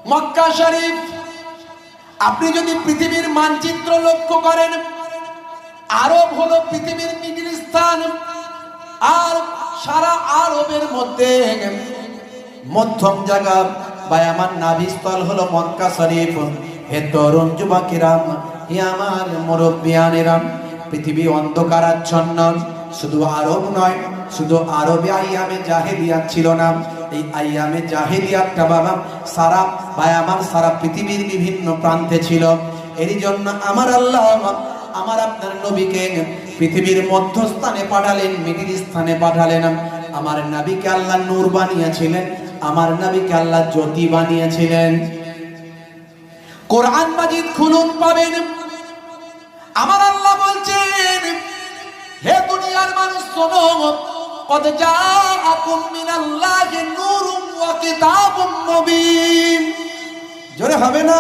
মক্কা শরীফ আপনি যদি পৃথিবীর মানচিত্র লক্ষ্য করেন, আরব হলো পৃথিবীর মিডিল স্থান, আর সারা আরবের মধ্যে মধ্যম জায়গা বা আমার নাভিস্থল হলো মক্কা শরীফ। হে তরুণ যুবকেরাম, হে আমার মুরব্বিয়ানেরা, পৃথিবী অন্ধকারাচ্ছন্ন। শুধু আরব নয়, শুধু আরবে আইয়ামে জাহেলিয়াত ছিল না, এই আইয়ামে জাহেলিয়াতটা বাবা সারা ভাই আমার সারা পৃথিবীর বিভিন্ন প্রান্তে ছিল। এরই জন্য আমার আল্লাহ আমার আপনার নবীকে পৃথিবীর মধ্যস্থানে পাঠালেন, মিডিল স্থানে পাঠালেন। আমার নবীকে আল্লাহ নূর বানিয়েছিলেন, আমার নবীকে আল্লাহ জ্যোতি বানিয়েছিলেন। কোরআন মাজিদ খুলুন, পাবেন আমার আল্লাহ বলছেন, হে দুনিয়ার মানুষ শোনো, কদ জাআকুম মিনাল্লাহি নূরুন ওয়া কিতাবুম মুবিন। জোরে হবে না?